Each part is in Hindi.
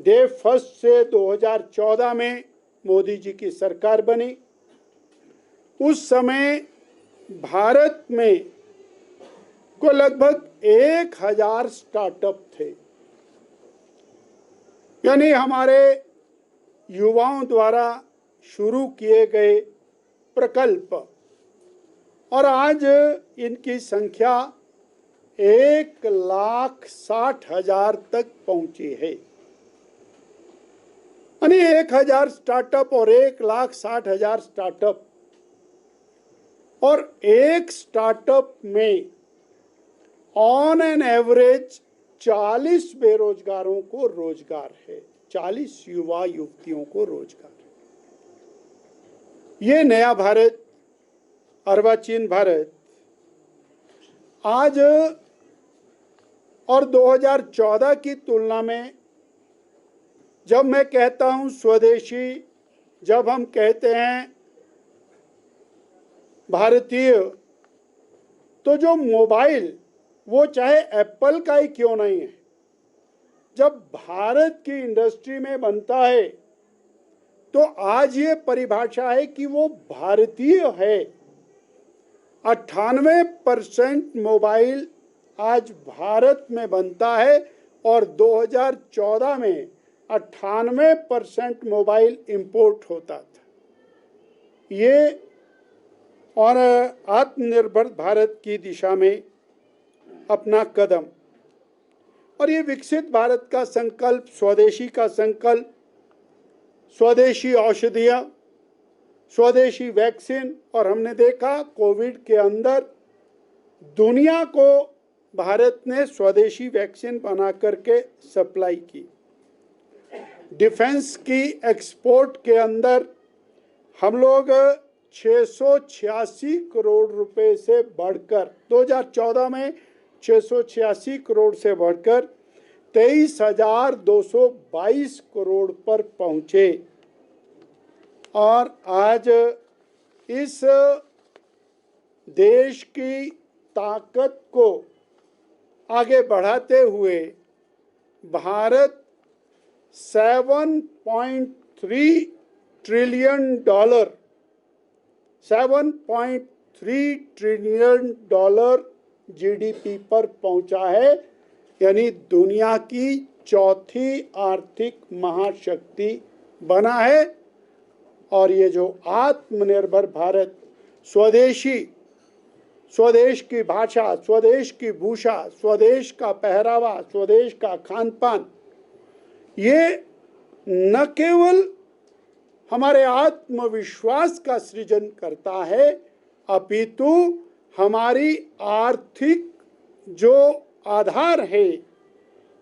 डे फर्स्ट से 2014 में मोदी जी की सरकार बनी। उस समय भारत में को लगभग 1000 स्टार्टअप थे, यानी हमारे युवाओं द्वारा शुरू किए गए प्रकल्प, और आज इनकी संख्या 1,60,000 तक पहुंची है। यानी 1000 स्टार्टअप और 1,60,000 स्टार्टअप, और एक स्टार्टअप में ऑन एन एवरेज 40 बेरोजगारों को रोजगार है, 40 युवा युवतियों को रोजगार है। ये नया भारत, अर्वाचीन भारत आज और 2014 की तुलना में, जब मैं कहता हूं स्वदेशी, जब हम कहते हैं भारतीय, तो जो मोबाइल, वो चाहे एप्पल का ही क्यों नहीं है, जब भारत की इंडस्ट्री में बनता है तो आज ये परिभाषा है कि वो भारतीय है। 98% मोबाइल आज भारत में बनता है और 2014 में 98% मोबाइल इंपोर्ट होता था। ये और आत्मनिर्भर भारत की दिशा में अपना कदम, और ये विकसित भारत का संकल्प, स्वदेशी का संकल्प, स्वदेशी औषधियाँ, स्वदेशी वैक्सीन, और हमने देखा कोविड के अंदर दुनिया को भारत ने स्वदेशी वैक्सीन बना करके सप्लाई की। डिफेंस की एक्सपोर्ट के अंदर हम लोग 686 करोड़ रुपए से बढ़कर 2014 में 686 करोड़ से बढ़कर 23,222 करोड़ पर पहुंचे, और आज इस देश की ताकत को आगे बढ़ाते हुए Bharat 7.3 trillion dollar 7.3 trillion dollar GDP पर पहुंचा है, यानी दुनिया की चौथी आर्थिक महाशक्ति बना है। और ये जो आत्मनिर्भर भारत, स्वदेशी, स्वदेश की भाषा, स्वदेश की भूषा, स्वदेश का पहरावा, स्वदेश का खान पान, ये न केवल हमारे आत्मविश्वास का सृजन करता है, अपितु हमारी आर्थिक जो आधार है,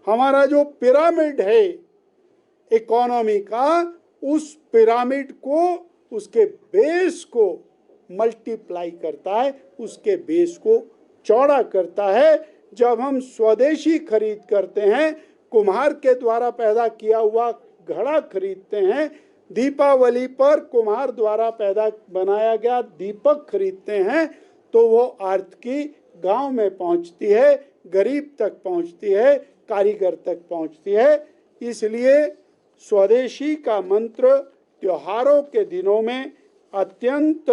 हमारा जो पिरामिड है इकोनॉमी का, उस पिरामिड को, उसके बेस को मल्टीप्लाई करता है, उसके बेस को चौड़ा करता है। जब हम स्वदेशी खरीद करते हैं, कुम्हार के द्वारा पैदा किया हुआ घड़ा खरीदते हैं, दीपावली पर कुम्हार द्वारा पैदा बनाया गया दीपक खरीदते हैं, तो वो अर्थ की गांव में पहुंचती है, गरीब तक पहुंचती है, कारीगर तक पहुंचती है। इसलिए स्वदेशी का मंत्र त्योहारों के दिनों में अत्यंत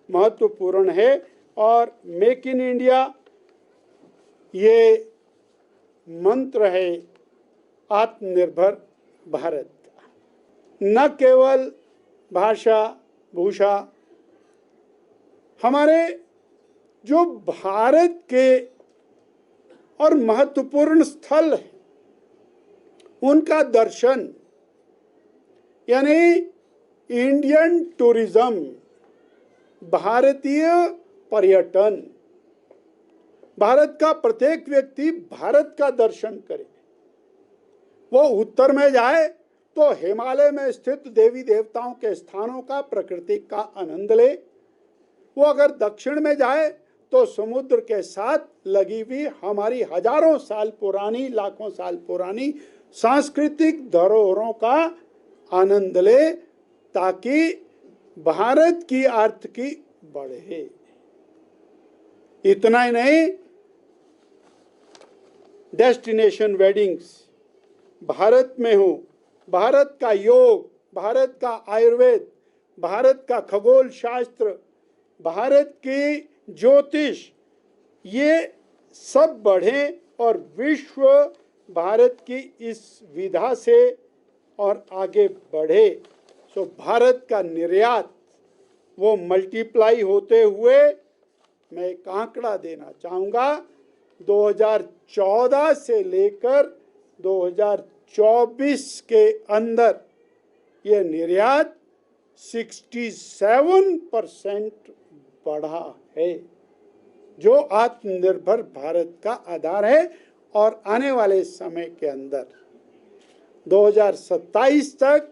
महत्वपूर्ण है, और मेक इन इंडिया ये मंत्र है आत्मनिर्भर भारत का। न केवल भाषा भूषा, हमारे जो भारत के और महत्वपूर्ण स्थल है उनका दर्शन, यानी इंडियन टूरिज्म, भारतीय पर्यटन, भारत का प्रत्येक व्यक्ति भारत का दर्शन करे। वो उत्तर में जाए तो हिमालय में स्थित देवी देवताओं के स्थानों का, प्रकृति का आनंद ले। वो अगर दक्षिण में जाए तो समुद्र के साथ लगी हुई हमारी हजारों साल पुरानी, लाखों साल पुरानी सांस्कृतिक धरोहरों का आनंद ले, ताकि भारत की आर्थिकी बढ़े। इतना ही नहीं, डेस्टिनेशन वेडिंग्स भारत में हो, भारत का योग, भारत का आयुर्वेद, भारत का खगोल शास्त्र, भारत की ज्योतिष, ये सब बढ़े और विश्व भारत की इस विधा से और आगे बढ़े। सो भारत का निर्यात वो मल्टीप्लाई होते हुए, मैं एक आंकड़ा देना चाहूँगा, 2014 से लेकर 2024 के अंदर ये निर्यात 67% बढ़ा है, जो आत्मनिर्भर भारत का आधार है। और आने वाले समय के अंदर 2027 तक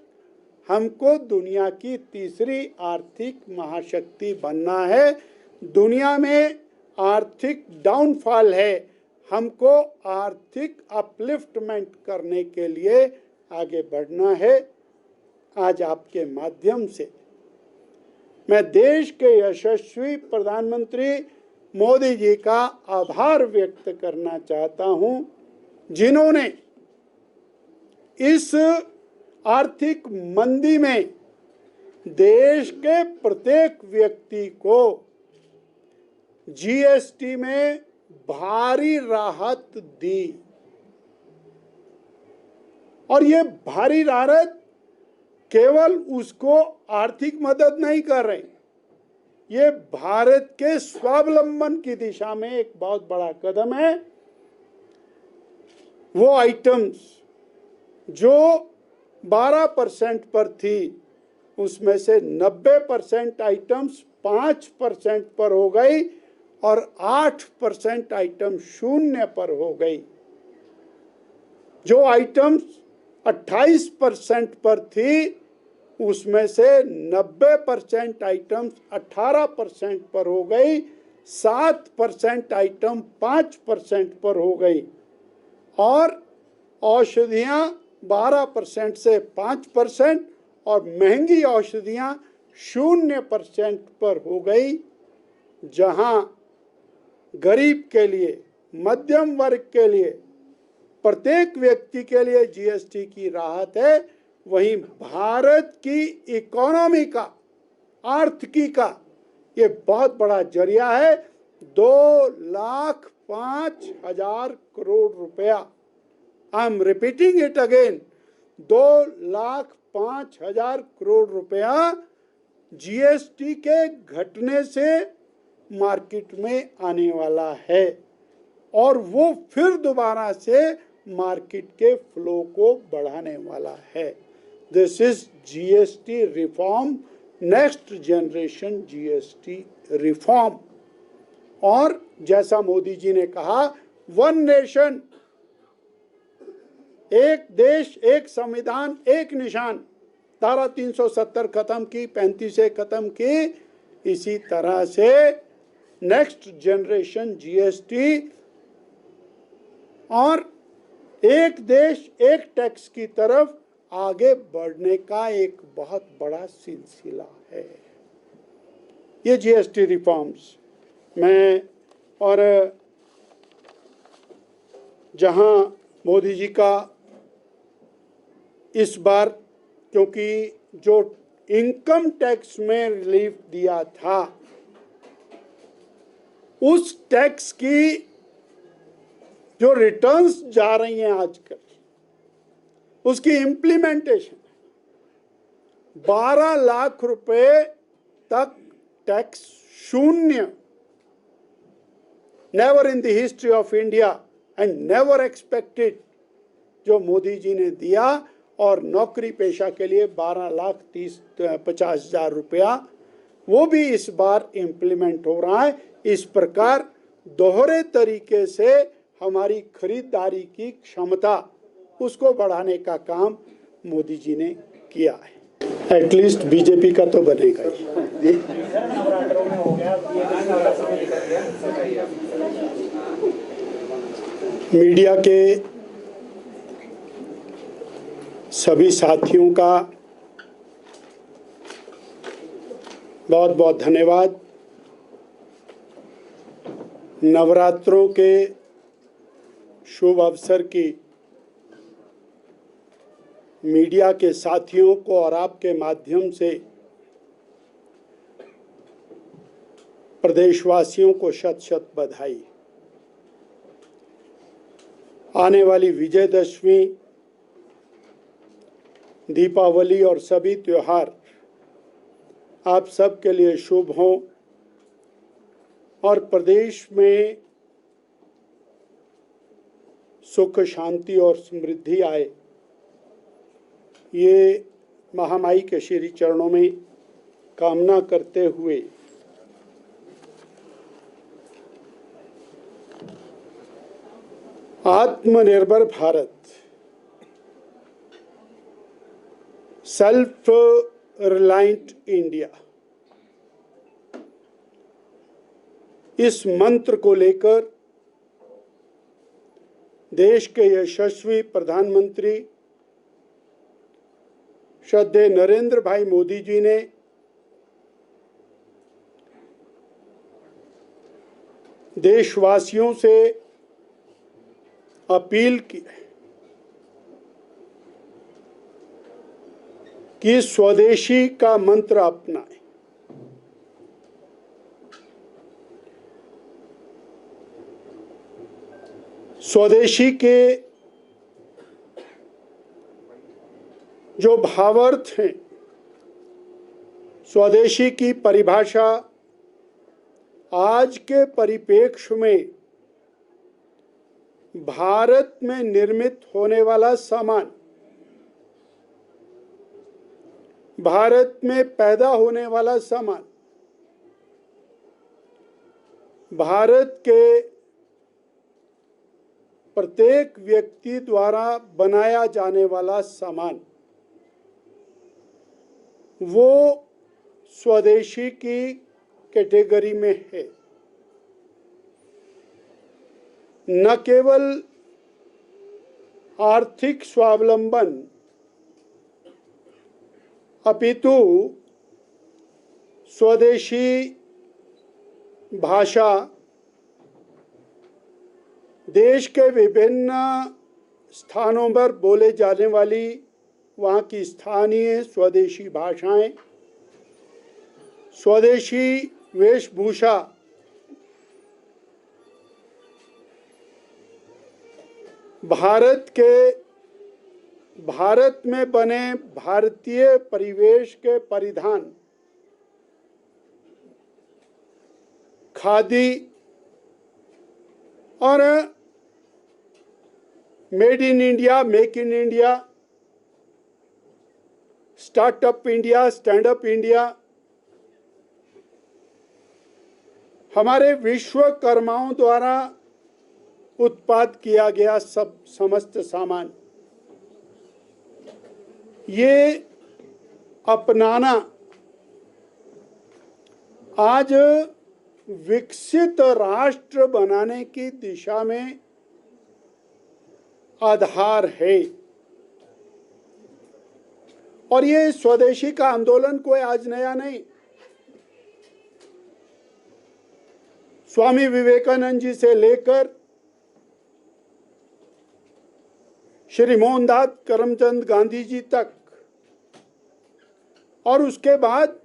हमको दुनिया की तीसरी आर्थिक महाशक्ति बनना है। दुनिया में आर्थिक डाउनफॉल है, हमको आर्थिक अपलिफ्टमेंट करने के लिए आगे बढ़ना है। आज आपके माध्यम से मैं देश के यशस्वी प्रधानमंत्री मोदी जी का आभार व्यक्त करना चाहता हूं, जिन्होंने इस आर्थिक मंदी में देश के प्रत्येक व्यक्ति को जीएसटी में भारी राहत दी। और ये भारी राहत केवल उसको आर्थिक मदद नहीं कर रहे, ये भारत के स्वावलंबन की दिशा में एक बहुत बड़ा कदम है। वो आइटम्स जो 12% पर थी, उसमें से 90% आइटम्स 5% पर हो गई और 8% आइटम 0 पर हो गई। जो आइटम्स 28% पर थी, उसमें से 90% आइटम्स 18% पर हो गई, 7% आइटम 5% पर हो गई और औषधियाँ 12% से 5% और महंगी औषधियाँ 0% पर हो गई। जहाँ गरीब के लिए, मध्यम वर्ग के लिए, प्रत्येक व्यक्ति के लिए जीएसटी की राहत है, वहीं भारत की इकोनॉमी का, आर्थिकी का ये बहुत बड़ा जरिया है। 2,05,000 करोड़ रुपया, I am repeating it again, 2,05,000 crore रुपया जीएसटी के घटने से मार्केट में आने वाला है और वो फिर दोबारा से मार्केट के फ्लो को बढ़ाने वाला है। This is GST reform, next generation GST reform. और जैसा मोदी जी ने कहा, वन नेशन, एक देश, एक संविधान, एक निशान, धारा 370 खत्म की, 35 खत्म की। इसी तरह से नेक्स्ट जनरेशन जीएसटी और एक देश एक टैक्स की तरफ आगे बढ़ने का एक बहुत बड़ा सिलसिला है ये जीएसटी रिफॉर्म्स में। और जहां मोदी जी का इस बार, क्योंकि जो इनकम टैक्स में रिलीफ दिया था, उस टैक्स की जो रिटर्न्स जा रही हैं आजकल, उसकी इम्प्लीमेंटेशन 12 लाख रुपए तक टैक्स शून्य, never in the history of India and never expected, जो मोदी जी ने दिया। और नौकरी पेशा के लिए 12,50,000 रुपया, वो भी इस बार इम्प्लीमेंट हो रहा है। इस प्रकार दोहरे तरीके से हमारी खरीदारी की क्षमता, उसको बढ़ाने का काम मोदी जी ने किया है। एटलीस्ट बीजेपी का तो बनेगा ही। मीडिया के सभी साथियों का बहुत बहुत धन्यवाद। नवरात्रों के शुभ अवसर की मीडिया के साथियों को और आपके माध्यम से प्रदेशवासियों को शत शत बधाई। आने वाली विजयदशमी, दीपावली और सभी त्योहार आप सब के लिए शुभ हों और प्रदेश में सुख, शांति और समृद्धि आए, ये महामाई के श्री चरणों में कामना करते हुए आत्मनिर्भर भारत, सेल्फ रिलायंट इंडिया, इस मंत्र को लेकर देश के यशस्वी प्रधानमंत्री श्रद्धेय नरेंद्र भाई मोदी जी ने देशवासियों से अपील की कि स्वदेशी का मंत्र अपनाएं। स्वदेशी के जो भावार्थ हैं, स्वदेशी की परिभाषा आज के परिप्रेक्ष्य में भारत में निर्मित होने वाला सामान, भारत में पैदा होने वाला सामान, भारत के प्रत्येक व्यक्ति द्वारा बनाया जाने वाला सामान, वो स्वदेशी की कैटेगरी में है। न केवल आर्थिक स्वावलंबन अपितु स्वदेशी भाषा देश के विभिन्न स्थानों पर बोले जाने वाली वहाँ की स्थानीय स्वदेशी भाषाएं, स्वदेशी वेशभूषा, भारत में बने भारतीय परिवेश के परिधान, खादी और made in India, make in India, startup India, stand up India, हमारे विश्वकर्माओं द्वारा उत्पाद किया गया सब समस्त सामान, ये अपनाना आज विकसित राष्ट्र बनाने की दिशा में आधार है। और ये स्वदेशी का आंदोलन कोई आज नया नहीं। स्वामी विवेकानंद जी से लेकर श्री मोहनदास करमचंद गांधी जी तक और उसके बाद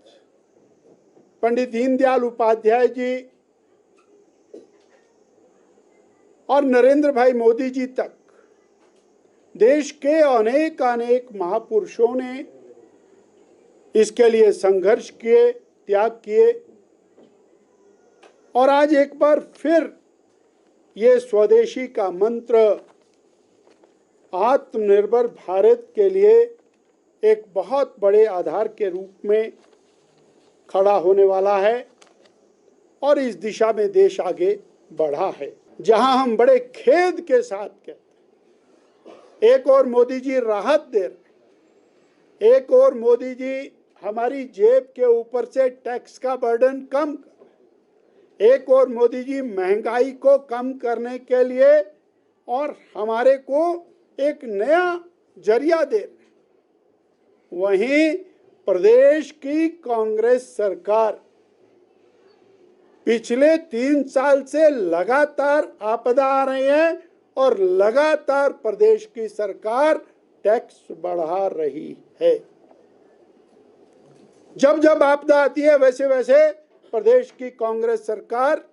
पंडित दीनदयाल उपाध्याय जी और नरेंद्र भाई मोदी जी तक देश के अनेक महापुरुषों ने इसके लिए संघर्ष किए, त्याग किए और आज एक बार फिर ये स्वदेशी का मंत्र आत्मनिर्भर भारत के लिए एक बहुत बड़े आधार के रूप में खड़ा होने वाला है और इस दिशा में देश आगे बढ़ा है। जहां हम बड़े खेद के साथ कहते हैं, एक और मोदी जी राहत दे रहे, एक और मोदी जी हमारी जेब के ऊपर से टैक्स का बर्डन कम कर, एक और मोदी जी महंगाई को कम करने के लिए और हमारे को एक नया जरिया दे रहे। वहीं प्रदेश की कांग्रेस सरकार पिछले 3 साल से लगातार आपदा आ रही है और लगातार प्रदेश की सरकार टैक्स बढ़ा रही है। जब जब आपदा आती है वैसे वैसे प्रदेश की कांग्रेस सरकार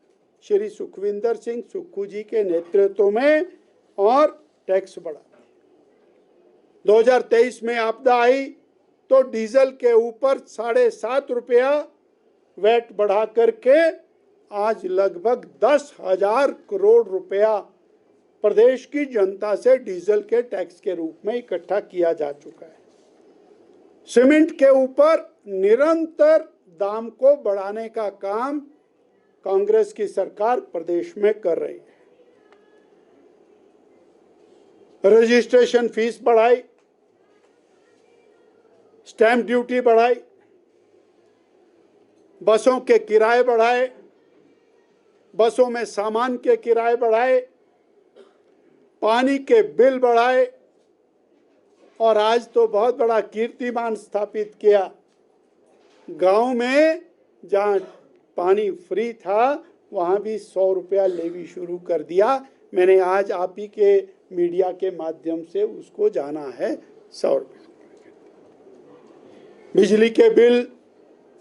श्री सुखविंदर सिंह सुक्खू जी के नेतृत्व में और टैक्स बढ़ा। 2023 में आपदा आई तो डीजल के ऊपर 7.5 रुपया वैट बढ़ा करके आज लगभग 10,000 करोड़ रुपया प्रदेश की जनता से डीजल के टैक्स के रूप में इकट्ठा किया जा चुका है। सीमेंट के ऊपर निरंतर दाम को बढ़ाने का काम कांग्रेस की सरकार प्रदेश में कर रही है। रजिस्ट्रेशन फीस बढ़ाई, स्टैंप ड्यूटी बढ़ाई, बसों के किराए बढ़ाए, बसों में सामान के किराए बढ़ाए, पानी के बिल बढ़ाए और आज तो बहुत बड़ा कीर्तिमान स्थापित किया। गांव में जहां पानी फ्री था वहां भी 100 रुपया लेवी शुरू कर दिया। मैंने आज आप ही के मीडिया के माध्यम से उसको जाना है। 100 रुपया बिजली के बिल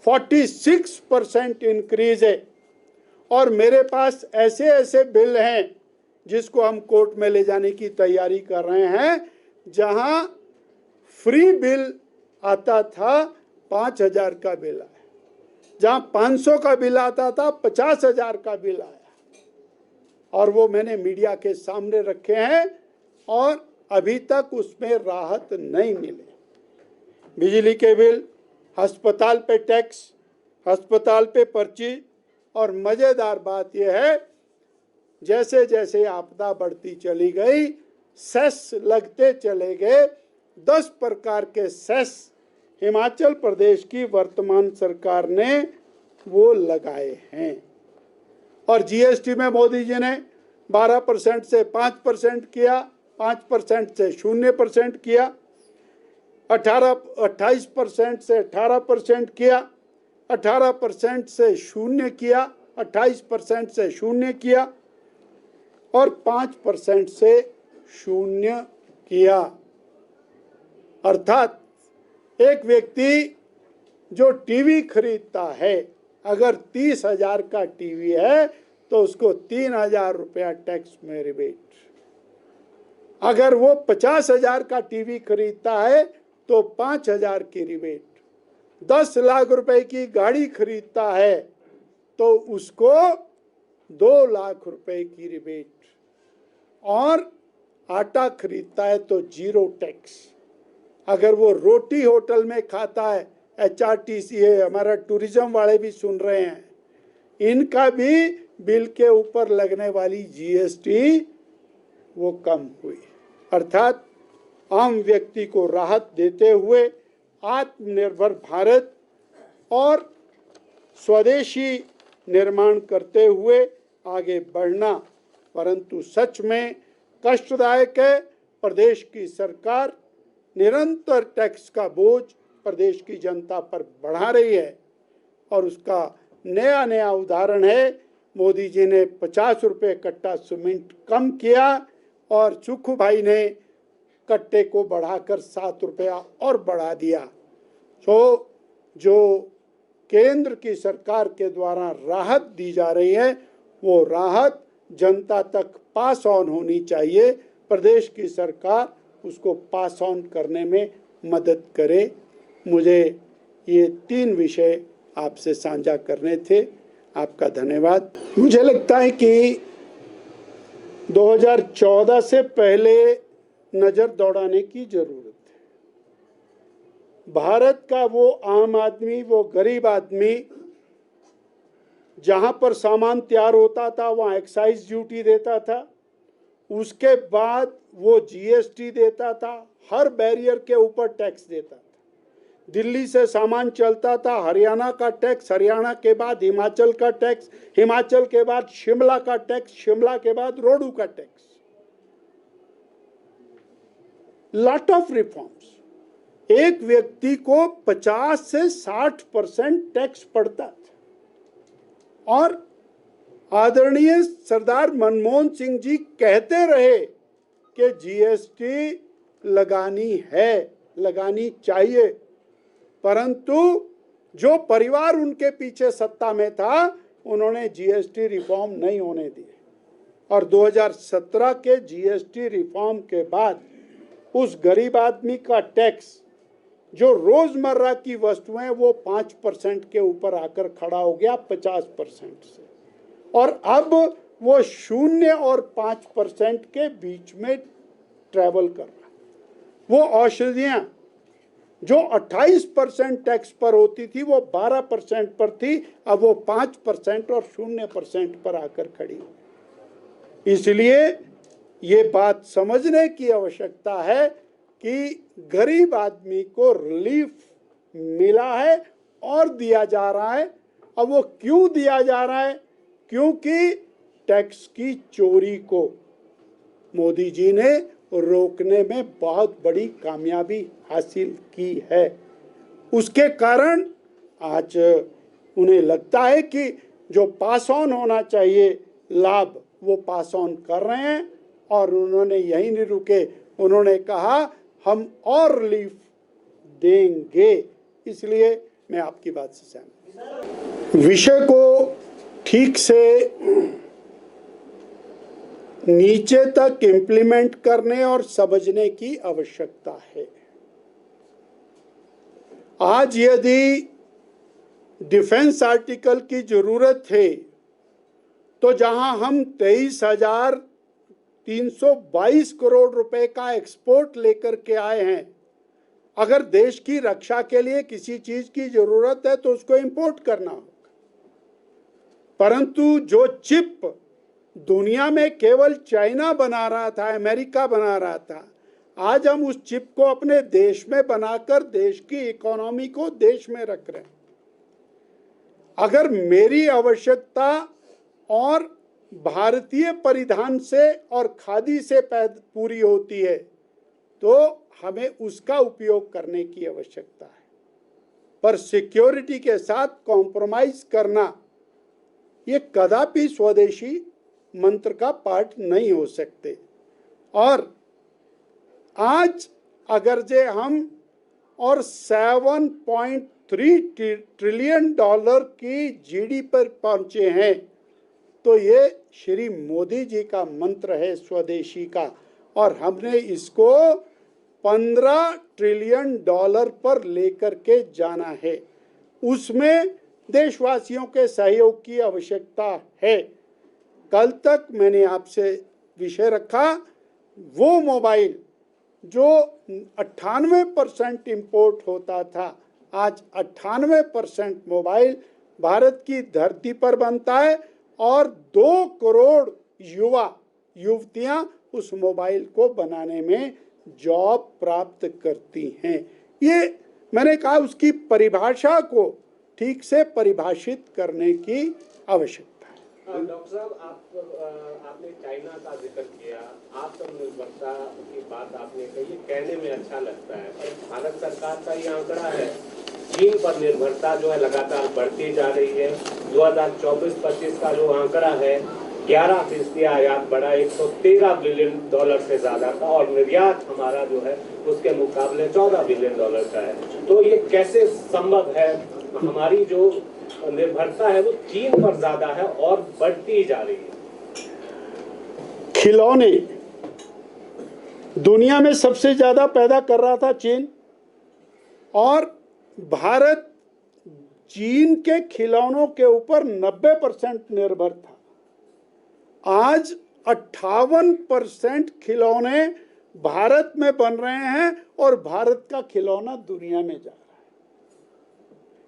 46% इंक्रीज है और मेरे पास ऐसे ऐसे बिल हैं जिसको हम कोर्ट में ले जाने की तैयारी कर रहे हैं, जहां फ्री बिल आता था 5,000 का बिल आया, जहां 500 का बिल आता था 50,000 का बिल आया और वो मैंने मीडिया के सामने रखे हैं और अभी तक उसमें राहत नहीं मिले। बिजली के बिल, अस्पताल पे टैक्स, अस्पताल पे पर्ची और मजेदार बात यह है जैसे जैसे आपदा बढ़ती चली गई सेस लगते चले गए। 10 प्रकार के सेस हिमाचल प्रदेश की वर्तमान सरकार ने वो लगाए हैं और जीएसटी में मोदी जी ने 12% से 5% किया, 5% से 0% किया, 28% से 18% किया, 18% से 0 किया, 28% से 0 किया और 5% से 0 किया। अर्थात एक व्यक्ति जो टीवी खरीदता है, अगर 30,000 का टीवी है तो उसको 3,000 रुपया टैक्स में रिबेट। अगर वो 50,000 का टीवी खरीदता है तो 5,000 की रिबेट। 10 लाख रुपए की गाड़ी खरीदता है तो उसको 2 लाख रुपए की रिबेट और आटा खरीदता है तो 0 टैक्स। अगर वो रोटी होटल में खाता है, HRTC है, हमारा टूरिज्म वाले भी सुन रहे हैं, इनका भी बिल के ऊपर लगने वाली GST वो कम हुई। अर्थात आम व्यक्ति को राहत देते हुए आत्मनिर्भर भारत और स्वदेशी निर्माण करते हुए आगे बढ़ना, परंतु सच में कष्टदायक है। प्रदेश की सरकार निरंतर टैक्स का बोझ प्रदेश की जनता पर बढ़ा रही है और उसका नया नया उदाहरण है। मोदी जी ने 50 रुपये कट्टा सीमेंट कम किया और सुक्खू भाई ने कट्टे को बढ़ाकर 7 रुपया और बढ़ा दिया। तो जो केंद्र की सरकार के द्वारा राहत दी जा रही है वो राहत जनता तक पास ऑन होनी चाहिए। प्रदेश की सरकार उसको पास ऑन करने में मदद करे। मुझे ये 3 विषय आपसे साझा करने थे। आपका धन्यवाद। मुझे लगता है कि 2014 से पहले नजर दौड़ाने की जरूरत है। भारत का वो आम आदमी, वो गरीब आदमी, जहां पर सामान तैयार होता था वहां एक्साइज ड्यूटी देता था, उसके बाद वो GST देता था, हर बैरियर के ऊपर टैक्स देता था। दिल्ली से सामान चलता था, हरियाणा का टैक्स, हरियाणा के बाद हिमाचल का टैक्स, हिमाचल के बाद शिमला का टैक्स, शिमला के बाद रोडू का टैक्स। Lot of reforms. एक व्यक्ति को 50 से 60% टैक्स पड़ता था और आदरणीय सरदार मनमोहन सिंह जी कहते रहे कि GST लगानी है, लगानी चाहिए, परंतु जो परिवार उनके पीछे सत्ता में था उन्होंने जीएसटी रिफॉर्म नहीं होने दिए। और 2017 के जीएसटी रिफॉर्म के बाद उस गरीब आदमी का टैक्स जो रोजमर्रा की वस्तुएं वो 5% के ऊपर आकर खड़ा हो गया 50% से, और अब वो 0 और 5% के बीच में ट्रेवल कर रहा। वो औषधियां जो 28% टैक्स पर होती थी वो 12% पर थी, अब वो 5% और 0% पर आकर खड़ी। इसलिए ये बात समझने की आवश्यकता है कि गरीब आदमी को रिलीफ मिला है और दिया जा रहा है। अब वो क्यों दिया जा रहा है? क्योंकि टैक्स की चोरी को मोदी जी ने रोकने में बहुत बड़ी कामयाबी हासिल की है। उसके कारण आज उन्हें लगता है कि जो पास ऑन होना चाहिए लाभ वो पास ऑन कर रहे हैं, और उन्होंने यही नहीं रुके, उन्होंने कहा हम और रिलीफ देंगे। इसलिए मैं आपकी बात से सहमत। विषय को ठीक से नीचे तक इम्प्लीमेंट करने और समझने की आवश्यकता है। आज यदि डिफेंस आर्टिकल की जरूरत है तो जहां हम 23,322 करोड़ रुपए का एक्सपोर्ट लेकर के आए हैं, अगर देश की रक्षा के लिए किसी चीज की जरूरत है तो उसको इंपोर्ट करना होगा। परंतु जो चिप दुनिया में केवल चाइना बना रहा था, अमेरिका बना रहा था, आज हम उस चिप को अपने देश में बनाकर देश की इकोनॉमी को देश में रख रहे हैं। अगर मेरी आवश्यकता और भारतीय परिधान से और खादी से पूरी होती है तो हमें उसका उपयोग करने की आवश्यकता है, पर सिक्योरिटी के साथ कॉम्प्रोमाइज करना ये कदापि स्वदेशी मंत्र का पार्ट नहीं हो सकते। और आज अगर जे हम और 7.3 ट्रिलियन डॉलर की जीडी पर पहुंचे हैं तो ये श्री मोदी जी का मंत्र है स्वदेशी का, और हमने इसको 15 ट्रिलियन डॉलर पर लेकर के जाना है। उसमें देशवासियों के सहयोग की आवश्यकता है। कल तक मैंने आपसे विषय रखा, वो मोबाइल जो 98% इंपोर्ट होता था, आज 98% मोबाइल भारत की धरती पर बनता है और 2 करोड़ युवा युवतियां उस मोबाइल को बनाने में जॉब प्राप्त करती हैं। ये मैंने कहा उसकी परिभाषा को ठीक से परिभाषित करने की आवश्यकता है। डॉक्टर साहब, आपने चाइना का जिक्र किया, आत्मनिर्भरता की बात आपने कही, कहने में अच्छा लगता है, पर भारत सरकार का ये आंकड़ा है चीन पर निर्भरता जो है लगातार बढ़ती जा रही है। 2024-25 का जो आंकड़ा है 11% आयात बढ़ा, 113 बिलियन डॉलर से ज्यादा का, और निर्यात हमारा जो है उसके मुकाबले 14 बिलियन डॉलर का है। तो ये कैसे संभव है? हमारी जो निर्भरता है वो चीन पर ज्यादा है और बढ़ती जा रही है। खिलौने दुनिया में सबसे ज्यादा पैदा कर रहा था चीन, और भारत चीन के खिलौनों के ऊपर 90% निर्भर था। आज 58% खिलौने भारत में बन रहे हैं और भारत का खिलौना दुनिया में जा रहा है।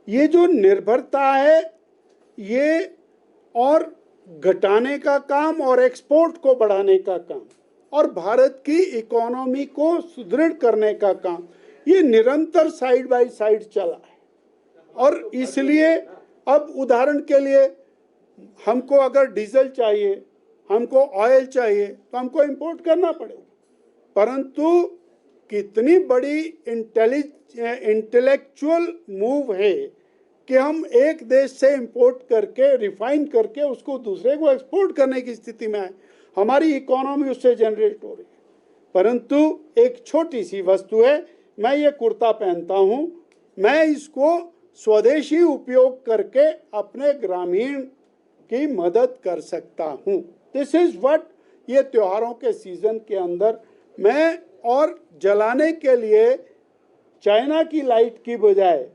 ये जो निर्भरता है ये और घटाने का काम और एक्सपोर्ट को बढ़ाने का काम और भारत की इकोनॉमी को सुदृढ़ करने का काम, ये निरंतर साइड बाय साइड चला है। और इसलिए अब उदाहरण के लिए हमको अगर डीजल चाहिए, हमको ऑयल चाहिए तो हमको इंपोर्ट करना पड़ेगा, परंतु कितनी बड़ी इंटेलेक्चुअल मूव है कि हम एक देश से इंपोर्ट करके रिफाइन करके उसको दूसरे को एक्सपोर्ट करने की स्थिति में है। हमारी इकोनॉमी उससे जनरेट हो रही है। परंतु एक छोटी सी वस्तु है, मैं ये कुर्ता पहनता हूँ, मैं इसको स्वदेशी उपयोग करके अपने ग्रामीण की मदद कर सकता हूँ। दिस इज व्हाट ये त्योहारों के सीजन के अंदर मैं, और जलाने के लिए चाइना की लाइट की बजाय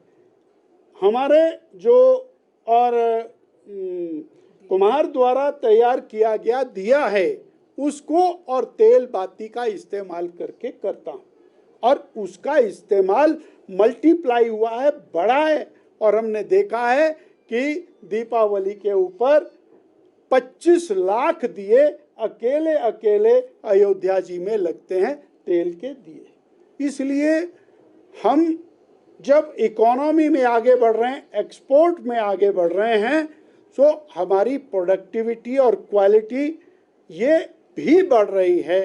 हमारे जो और कुम्हार द्वारा तैयार किया गया दिया है उसको और तेल बाती का इस्तेमाल करके करता हूँ, और उसका इस्तेमाल मल्टीप्लाई हुआ है, बढ़ा है। और हमने देखा है कि दीपावली के ऊपर 25 लाख दिए अकेले अकेले अयोध्या जी में लगते हैं, तेल के दिए। इसलिए हम जब इकोनॉमी में आगे बढ़ रहे हैं, एक्सपोर्ट में आगे बढ़ रहे हैं, तो हमारी प्रोडक्टिविटी और क्वालिटी ये भी बढ़ रही है।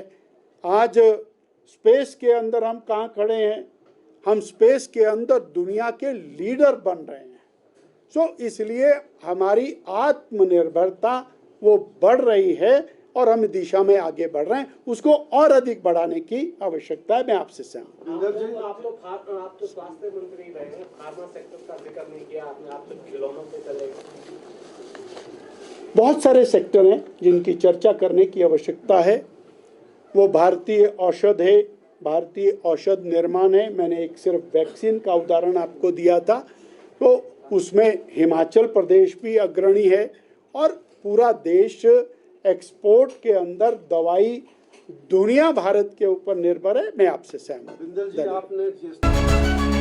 आज स्पेस के अंदर हम कहाँ खड़े हैं? हम स्पेस के अंदर दुनिया के लीडर बन रहे हैं। सो इसलिए हमारी आत्मनिर्भरता वो बढ़ रही है और हम दिशा में आगे बढ़ रहे हैं, उसको और अधिक बढ़ाने की आवश्यकता है। मैं आपसे सहमत हूं। आप तो स्वास्थ्य मंत्री रहे हैं, फार्मा सेक्टर का जिक्र नहीं किया आपने, आप तो खिलौनों पे चले गए। बहुत सारे सेक्टर हैं जिनकी चर्चा करने की आवश्यकता है। वो भारतीय औषध है, भारतीय औषध निर्माण है। मैंने एक सिर्फ वैक्सीन का उदाहरण आपको दिया था, तो उसमें हिमाचल प्रदेश भी अग्रणी है और पूरा देश एक्सपोर्ट के अंदर दवाई दुनिया भारत के ऊपर निर्भर है। मैं आपसे सहमत हूं।